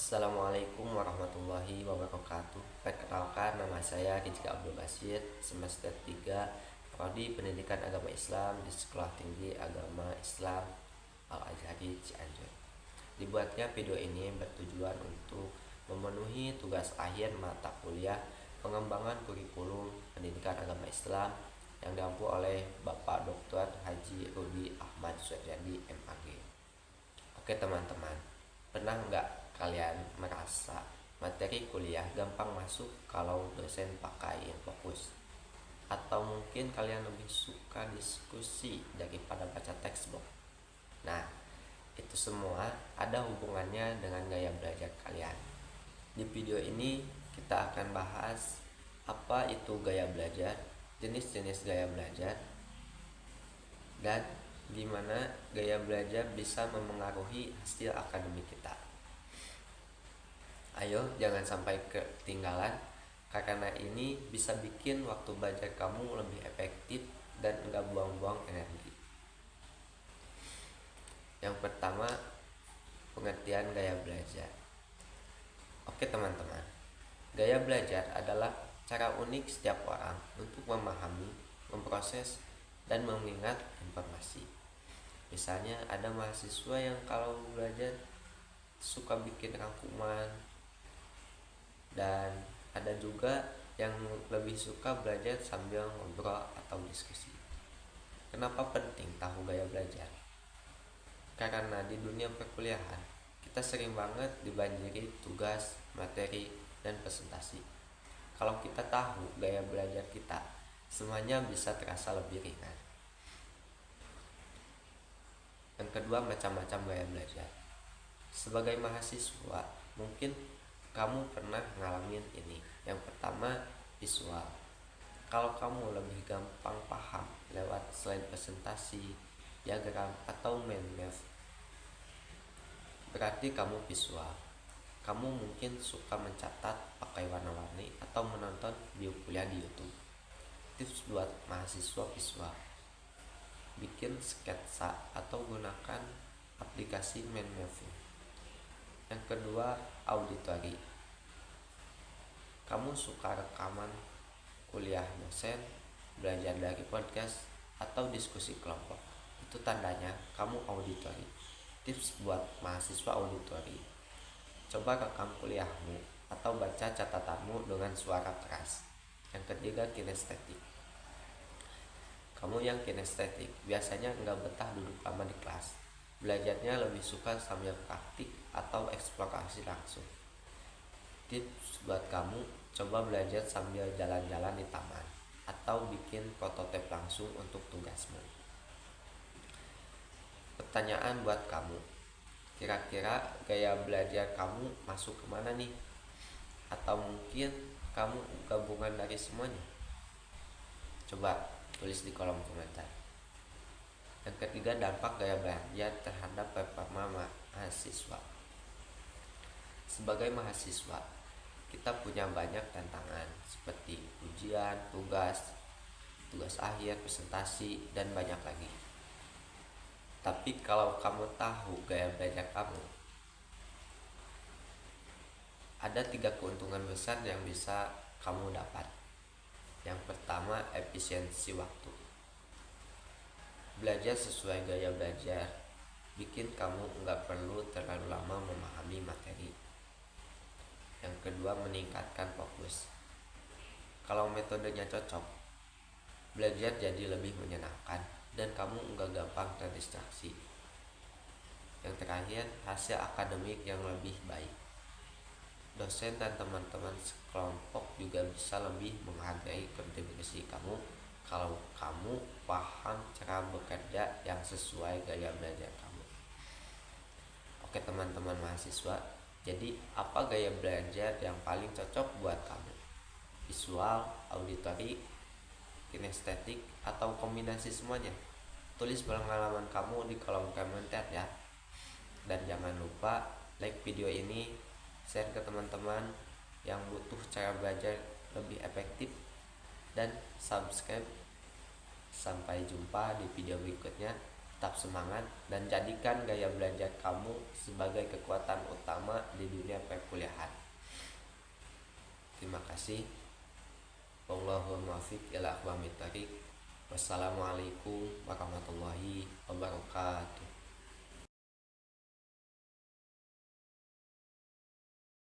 Assalamualaikum warahmatullahi wabarakatuh. Perkenalkan, nama saya Rizky Abdul Basid, semester 3, Prodi Pendidikan Agama Islam di Sekolah Tinggi Agama Islam Al-Azhari Cianjur. Dibuatnya video ini bertujuan untuk memenuhi tugas akhir mata kuliah pengembangan kurikulum pendidikan agama Islam yang diampu oleh Bapak Dr. Haji Rudi Ahmad Suryadi MAG. Oke teman-teman, pernah nggak kalian merasa materi kuliah gampang masuk kalau dosen pakai fokus? Atau mungkin kalian lebih suka diskusi daripada baca textbook? Nah, itu semua ada hubungannya dengan gaya belajar kalian. Di video ini kita akan bahas apa itu gaya belajar, jenis-jenis gaya belajar, dan gimana gaya belajar bisa memengaruhi hasil akademik kita. Ayo jangan sampai ketinggalan, karena ini bisa bikin waktu belajar kamu lebih efektif dan enggak buang-buang energi. Yang pertama, pengertian gaya belajar. Oke teman-teman, gaya belajar adalah cara unik setiap orang untuk memahami, memproses, dan mengingat informasi. Misalnya ada mahasiswa yang kalau belajar suka bikin rangkuman, dan ada juga yang lebih suka belajar sambil ngobrol atau diskusi. Kenapa penting tahu gaya belajar? Karena di dunia perkuliahan kita sering banget dibanjiri tugas, materi, dan presentasi. Kalau kita tahu gaya belajar kita, semuanya bisa terasa lebih ringan. Yang kedua, macam-macam gaya belajar. Sebagai mahasiswa, mungkin kamu pernah ngalamin ini. Yang pertama, visual. Kalau kamu lebih gampang paham lewat slide presentasi, diagram, atau mind map, berarti kamu visual. Kamu mungkin suka mencatat pakai warna-warni atau menonton video kuliah di YouTube. Tips buat mahasiswa visual: bikin sketsa atau gunakan aplikasi mind mapping. Yang kedua, auditory. Kamu suka rekaman kuliah dosen, belajar dari podcast, atau diskusi kelompok. Itu tandanya kamu auditory. Tips buat mahasiswa auditory: coba rekam kuliahmu atau baca catatanmu dengan suara keras. Yang ketiga, kinestetik. Kamu yang kinestetik biasanya nggak betah duduk lama di kelas. Belajarnya lebih suka sambil praktik atau eksplorasi langsung. Tips buat kamu: coba belajar sambil jalan-jalan di taman atau bikin prototipe langsung untuk tugasmu. Pertanyaan buat kamu: kira-kira gaya belajar kamu masuk kemana nih? Atau mungkin kamu gabungan dari semuanya? Coba tulis di kolom komentar. Yang ketiga, dampak gaya belajar terhadap performa mahasiswa. Sebagai mahasiswa, kita punya banyak tantangan seperti ujian, tugas akhir, presentasi, dan banyak lagi. Tapi kalau kamu tahu gaya belajar kamu, ada 3 keuntungan besar yang bisa kamu dapat. Yang pertama, efisiensi waktu. Belajar sesuai gaya belajar bikin kamu nggak perlu terlalu lama memahami materi. Yang kedua, meningkatkan fokus. Kalau metodenya cocok, belajar jadi lebih menyenangkan dan kamu nggak gampang terdistraksi. Yang terakhir, hasil akademik yang lebih baik. Dosen dan teman-teman sekelompok juga bisa lebih menghargai kontribusi kamu kalau kamu paham cara bekerja yang sesuai gaya belajar kamu. Oke teman-teman mahasiswa, jadi apa gaya belajar yang paling cocok buat kamu? Visual, auditory, kinestetik, atau kombinasi semuanya? Tulis pengalaman kamu di kolom komentar ya. Dan jangan lupa like video ini, share ke teman-teman yang butuh cara belajar lebih efektif, dan subscribe. Sampai jumpa di video berikutnya. Tetap semangat dan jadikan gaya belajar kamu sebagai kekuatan utama di dunia perkuliahan. Terima kasih. Wallahul muwaffiq ila aqwamit thoriq. Wassalamualaikum warahmatullahi wabarakatuh.